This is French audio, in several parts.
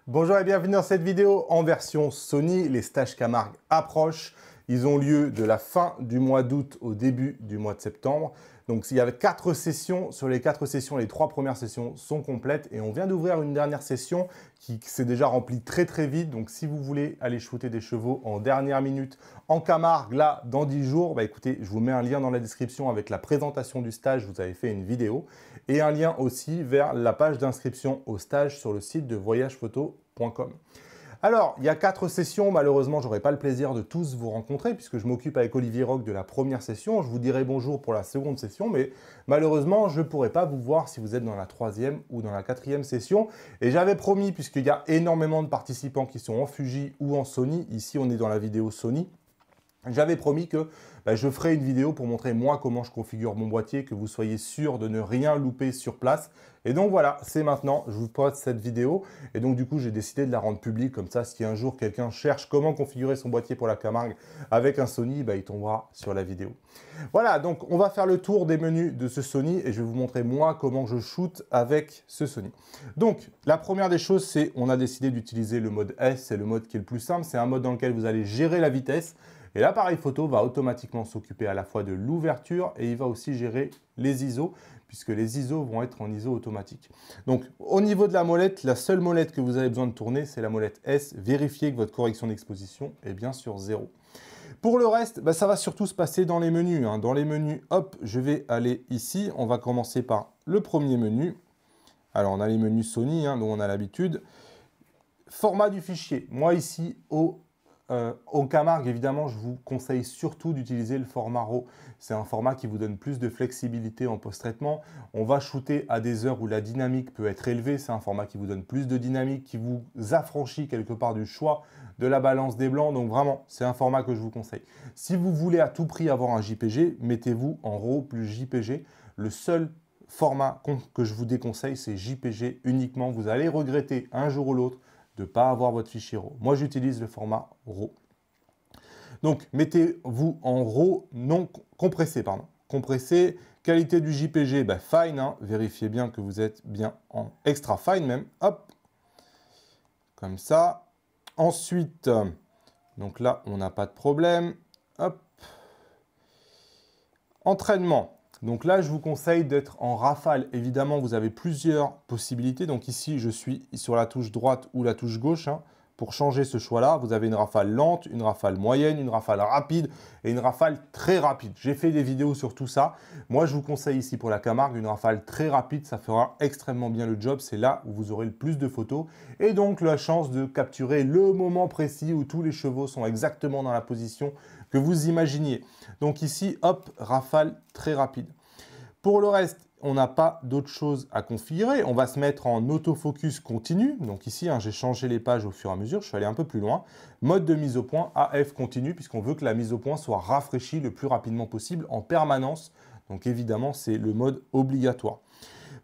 Bonjour et bienvenue dans cette vidéo en version Sony. Les stages Camargue approchent. Ils ont lieu de la fin du mois d'août au début du mois de septembre. Donc il y avait 4 sessions. Sur les 4 sessions, les 3 premières sessions sont complètes. Et on vient d'ouvrir une dernière session qui s'est déjà remplie très vite. Donc si vous voulez aller shooter des chevaux en dernière minute en Camargue, là, dans 10 jours, bah écoutez, je vous mets un lien dans la description avec la présentation du stage. Vous avez fait une vidéo. Et un lien aussi vers la page d'inscription au stage sur le site de voyagephoto.com. Alors, il y a 4 sessions. Malheureusement, je n'aurai pas le plaisir de tous vous rencontrer puisque je m'occupe avec Olivier Roch de la première session. Je vous dirai bonjour pour la seconde session, mais malheureusement, je ne pourrai pas vous voir si vous êtes dans la 3e ou dans la 4e session. Et j'avais promis, puisqu'il y a énormément de participants qui sont en Fuji ou en Sony, ici on est dans la vidéo Sony, j'avais promis que je ferai une vidéo pour montrer moi comment je configure mon boîtier, que vous soyez sûr de ne rien louper sur place. Et donc voilà, c'est maintenant, je vous poste cette vidéo. Et donc du coup, j'ai décidé de la rendre publique, comme ça, si un jour quelqu'un cherche comment configurer son boîtier pour la Camargue avec un Sony, il tombera sur la vidéo. Voilà, donc on va faire le tour des menus de ce Sony et je vais vous montrer moi comment je shoot avec ce Sony. Donc, la première des choses, c'est on a décidé d'utiliser le mode S, c'est le mode qui est le plus simple. C'est un mode dans lequel vous allez gérer la vitesse. Et l'appareil photo va automatiquement s'occuper à la fois de l'ouverture et il va aussi gérer les ISO, puisque les ISO vont être en ISO automatique. Donc, au niveau de la molette, la seule molette que vous avez besoin de tourner, c'est la molette S. Vérifiez que votre correction d'exposition est bien sur 0. Pour le reste, ça va surtout se passer dans les menus. Dans les menus, hop, je vais aller ici. On va commencer par le premier menu. Alors, on a les menus Sony, dont on a l'habitude. Format du fichier. Moi, ici, au Camargue, évidemment, je vous conseille surtout d'utiliser le format RAW. C'est un format qui vous donne plus de flexibilité en post-traitement. On va shooter à des heures où la dynamique peut être élevée. C'est un format qui vous donne plus de dynamique, qui vous affranchit quelque part du choix de la balance des blancs. Donc vraiment, c'est un format que je vous conseille. Si vous voulez à tout prix avoir un JPG, mettez-vous en RAW plus JPG. Le seul format que je vous déconseille, c'est JPG uniquement. Vous allez regretter un jour ou l'autre de ne pas avoir votre fichier RAW. Moi, j'utilise le format RAW. Donc, mettez-vous en RAW non compressé. Compressé, qualité du JPG, fine. Vérifiez bien que vous êtes bien en extra fine même. Hop, comme ça. Ensuite, donc là, on n'a pas de problème. Hop. Entraînement. Donc là, je vous conseille d'être en rafale. Évidemment, vous avez plusieurs possibilités. Donc ici, je suis sur la touche droite ou la touche gauche. Pour changer ce choix-là, vous avez une rafale lente, une rafale moyenne, une rafale rapide et une rafale très rapide. J'ai fait des vidéos sur tout ça. Moi, je vous conseille ici pour la Camargue une rafale très rapide. Ça fera extrêmement bien le job. C'est là où vous aurez le plus de photos et donc la chance de capturer le moment précis où tous les chevaux sont exactement dans la position que vous imaginiez. Donc ici, hop, rafale très rapide. Pour le reste, on n'a pas d'autre chose à configurer. On va se mettre en autofocus continu. Donc ici, j'ai changé les pages au fur et à mesure. Je suis allé un peu plus loin. Mode de mise au point AF continu, puisqu'on veut que la mise au point soit rafraîchie le plus rapidement possible en permanence. Donc évidemment, c'est le mode obligatoire.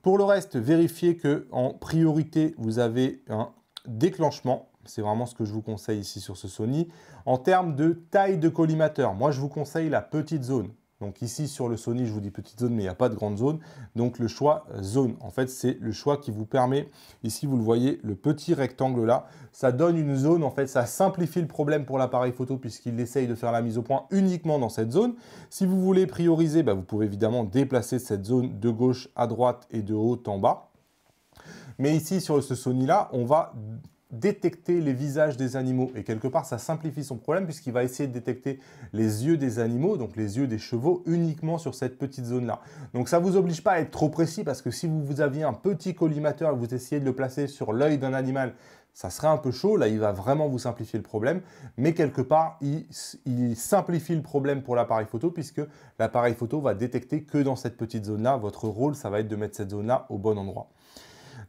Pour le reste, vérifiez qu'en priorité, vous avez un déclenchement. C'est vraiment ce que je vous conseille ici sur ce Sony. En termes de taille de collimateur, moi, je vous conseille la petite zone. Donc ici, sur le Sony, je vous dis petite zone, mais il n'y a pas de grande zone. Donc le choix zone, en fait, c'est le choix qui vous permet, ici, vous le voyez, le petit rectangle là, ça donne une zone, en fait, ça simplifie le problème pour l'appareil photo puisqu'il essaye de faire la mise au point uniquement dans cette zone. Si vous voulez prioriser, vous pouvez évidemment déplacer cette zone de gauche à droite et de haut en bas. Mais ici, sur ce Sony là, on va détecter les visages des animaux et quelque part ça simplifie son problème puisqu'il va essayer de détecter les yeux des animaux, donc les yeux des chevaux uniquement sur cette petite zone là. Donc ça ne vous oblige pas à être trop précis parce que si vous aviez un petit collimateur et que vous essayez de le placer sur l'œil d'un animal, ça serait un peu chaud. Là, il va vraiment vous simplifier le problème, mais quelque part, il simplifie le problème pour l'appareil photo puisque l'appareil photo va détecter que dans cette petite zone là. Votre rôle, ça va être de mettre cette zone là au bon endroit.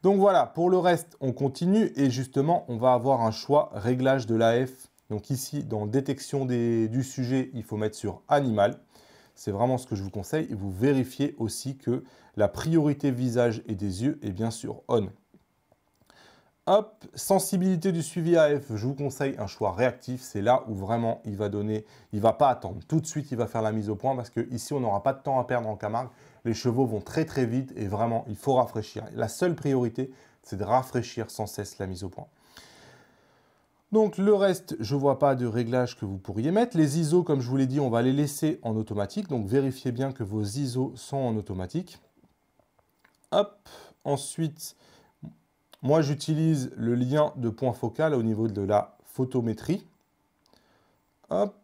Donc voilà, pour le reste, on continue et justement, on va avoir un choix réglage de l'AF. Donc ici, dans détection du sujet, il faut mettre sur animal. C'est vraiment ce que je vous conseille. Et vous vérifiez aussi que la priorité visage et des yeux est bien sûr on. Hop, sensibilité du suivi AF, je vous conseille un choix réactif. C'est là où vraiment il va pas attendre. Tout de suite, il va faire la mise au point parce que ici, on n'aura pas de temps à perdre en Camargue. Les chevaux vont très vite et vraiment, il faut rafraîchir. La seule priorité, c'est de rafraîchir sans cesse la mise au point. Donc le reste, je ne vois pas de réglage que vous pourriez mettre. Les ISO, comme je vous l'ai dit, on va les laisser en automatique. Donc vérifiez bien que vos ISO sont en automatique. Hop. Ensuite, moi j'utilise le lien de point focal au niveau de la photométrie. Hop.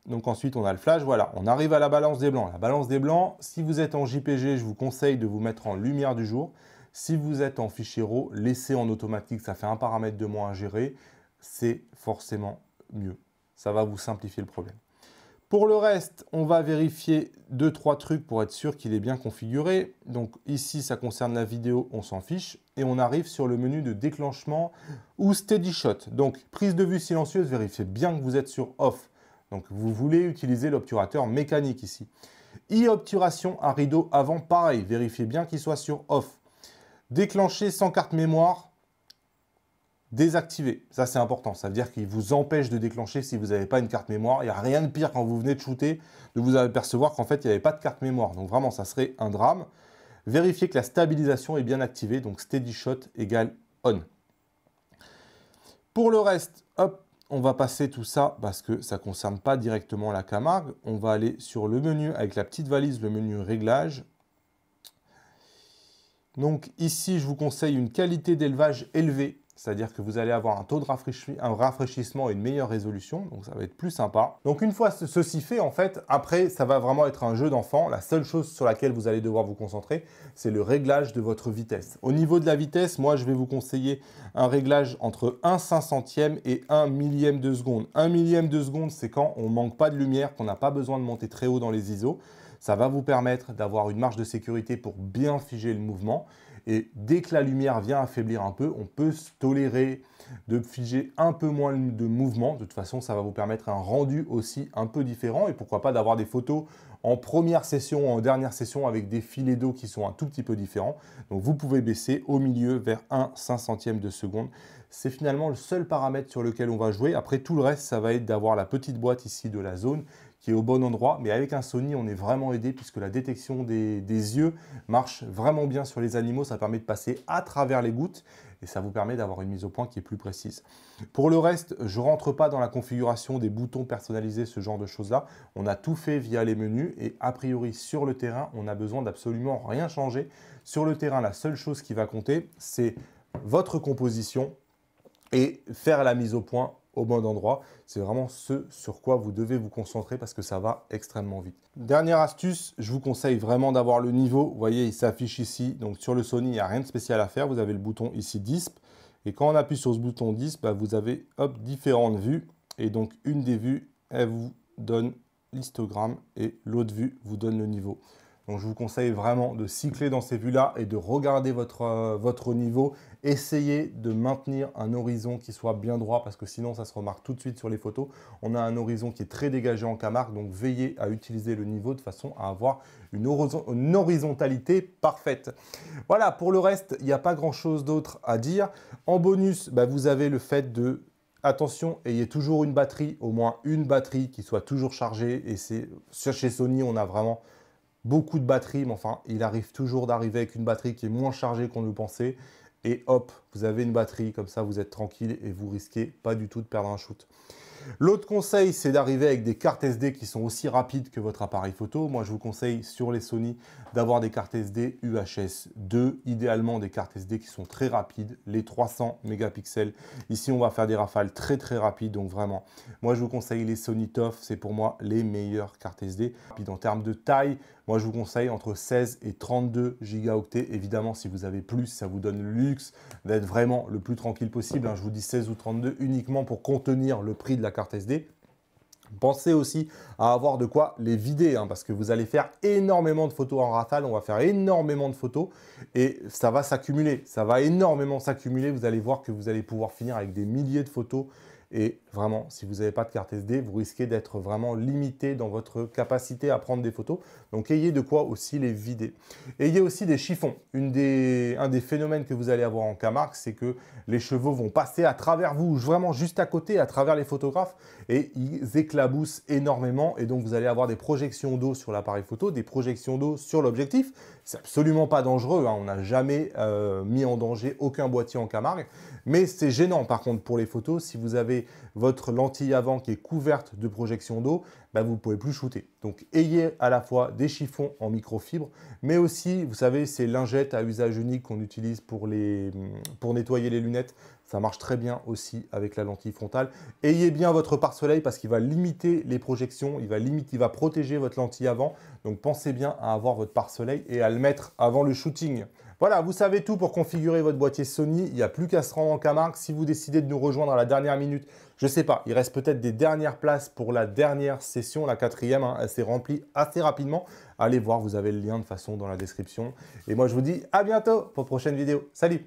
Donc ensuite, on a le flash. Voilà, on arrive à la balance des blancs. La balance des blancs, si vous êtes en JPG, je vous conseille de vous mettre en lumière du jour. Si vous êtes en fichier RAW, laissez en automatique. Ça fait un paramètre de moins à gérer. C'est forcément mieux. Ça va vous simplifier le problème. Pour le reste, on va vérifier 2-3 trucs pour être sûr qu'il est bien configuré. Donc ici, ça concerne la vidéo, on s'en fiche. Et on arrive sur le menu de déclenchement ou Steady Shot. Donc, prise de vue silencieuse, vérifiez bien que vous êtes sur Off. Donc, vous voulez utiliser l'obturateur mécanique ici. E-obturation à rideau avant, pareil. Vérifiez bien qu'il soit sur Off. Déclencher sans carte mémoire, désactiver. Ça, c'est important. Ça veut dire qu'il vous empêche de déclencher si vous n'avez pas une carte mémoire. Il n'y a rien de pire quand vous venez de shooter, de vous apercevoir qu'en fait, il n'y avait pas de carte mémoire. Donc, vraiment, ça serait un drame. Vérifiez que la stabilisation est bien activée. Donc, Steady Shot égale On. Pour le reste, hop, on va passer tout ça parce que ça ne concerne pas directement la Camargue. On va aller sur le menu avec la petite valise, le menu réglage. Donc ici, je vous conseille une qualité d'élevage élevée. C'est-à-dire que vous allez avoir un taux de rafraîchissement et une meilleure résolution. Donc ça va être plus sympa. Donc une fois ceci fait, en fait, après, ça va vraiment être un jeu d'enfant. La seule chose sur laquelle vous allez devoir vous concentrer, c'est le réglage de votre vitesse. Au niveau de la vitesse, moi, je vais vous conseiller un réglage entre 1/500e et 1/1000e de seconde. 1/1000e de seconde, c'est quand on ne manque pas de lumière, qu'on n'a pas besoin de monter très haut dans les ISO. Ça va vous permettre d'avoir une marge de sécurité pour bien figer le mouvement. Et dès que la lumière vient affaiblir un peu, on peut se tolérer de figer un peu moins de mouvement. De toute façon, ça va vous permettre un rendu aussi un peu différent. Et pourquoi pas d'avoir des photos en première session, en dernière session avec des filets d'eau qui sont un tout petit peu différents. Donc vous pouvez baisser au milieu vers 1/500e de seconde. C'est finalement le seul paramètre sur lequel on va jouer. Après, tout le reste, ça va être d'avoir la petite boîte ici de la zone qui est au bon endroit. Mais avec un Sony, on est vraiment aidé puisque la détection des yeux marche vraiment bien sur les animaux. Ça permet de passer à travers les gouttes et ça vous permet d'avoir une mise au point qui est plus précise. Pour le reste, je ne rentre pas dans la configuration des boutons personnalisés, ce genre de choses-là. On a tout fait via les menus et a priori sur le terrain, on a besoin d'absolument rien changer. Sur le terrain, la seule chose qui va compter, c'est votre composition et faire la mise au point au bon endroit. C'est vraiment ce sur quoi vous devez vous concentrer parce que ça va extrêmement vite. Dernière astuce, je vous conseille vraiment d'avoir le niveau. Vous voyez, il s'affiche ici. Donc sur le Sony, il n'y a rien de spécial à faire. Vous avez le bouton ici DISP. Et quand on appuie sur ce bouton DISP, vous avez hop, différentes vues. Et donc une des vues, elle vous donne l'histogramme et l'autre vue vous donne le niveau. Donc, je vous conseille vraiment de cycler dans ces vues-là et de regarder votre niveau. Essayez de maintenir un horizon qui soit bien droit parce que sinon, ça se remarque tout de suite sur les photos. On a un horizon qui est très dégagé en Camargue, donc veillez à utiliser le niveau de façon à avoir une horizontalité parfaite. Voilà, pour le reste, il n'y a pas grand-chose d'autre à dire. En bonus, vous avez le fait de... Attention, ayez toujours une batterie, au moins une batterie qui soit toujours chargée. Et c'est chez Sony, on a vraiment... beaucoup de batteries, mais enfin, il arrive toujours d'arriver avec une batterie qui est moins chargée qu'on le pensait. Et hop, vous avez une batterie, comme ça vous êtes tranquille et vous risquez pas du tout de perdre un shoot. L'autre conseil, c'est d'arriver avec des cartes SD qui sont aussi rapides que votre appareil photo. Moi, je vous conseille sur les Sony d'avoir des cartes SD UHS 2, idéalement des cartes SD qui sont très rapides, les 300 mégapixels. Ici, on va faire des rafales très très rapides, donc vraiment, moi je vous conseille les Sony TOF, c'est pour moi les meilleures cartes SD. Puis en termes de taille, moi je vous conseille entre 16 et 32 gigaoctets. Évidemment, si vous avez plus, ça vous donne le luxe d'être vraiment le plus tranquille possible. Je vous dis 16 ou 32 uniquement pour contenir le prix de la carte SD. Pensez aussi à avoir de quoi les vider, parce que vous allez faire énormément de photos en rafale, on va faire énormément de photos et ça va s'accumuler, ça va énormément s'accumuler. Vous allez voir que vous allez pouvoir finir avec des milliers de photos et vraiment, si vous n'avez pas de carte SD, vous risquez d'être vraiment limité dans votre capacité à prendre des photos. Donc, ayez de quoi aussi les vider. Ayez aussi des chiffons. Un des phénomènes que vous allez avoir en Camargue, c'est que les chevaux vont passer à travers vous, vraiment juste à côté, à travers les photographes et ils éclaboussent énormément. Et donc, vous allez avoir des projections d'eau sur l'appareil photo, des projections d'eau sur l'objectif. C'est absolument pas dangereux, hein. On n'a jamais mis en danger aucun boîtier en Camargue. Mais c'est gênant par contre pour les photos. Si vous avez votre lentille avant qui est couverte de projection d'eau, bah, vous ne pouvez plus shooter. Donc ayez à la fois des chiffons en microfibre, mais aussi, vous savez, ces lingettes à usage unique qu'on utilise pour nettoyer les lunettes. Ça marche très bien aussi avec la lentille frontale. Ayez bien votre pare-soleil parce qu'il va limiter les projections, il va protéger votre lentille avant. Donc pensez bien à avoir votre pare-soleil et à le mettre avant le shooting. Voilà, vous savez tout pour configurer votre boîtier Sony. Il n'y a plus qu'à se rendre en Camargue. Si vous décidez de nous rejoindre à la dernière minute, je ne sais pas, il reste peut-être des dernières places pour la dernière session, la 4e. Hein, elle s'est remplie assez rapidement. Allez voir, vous avez le lien de toute façon dans la description. Et moi, je vous dis à bientôt pour une prochaine vidéo. Salut!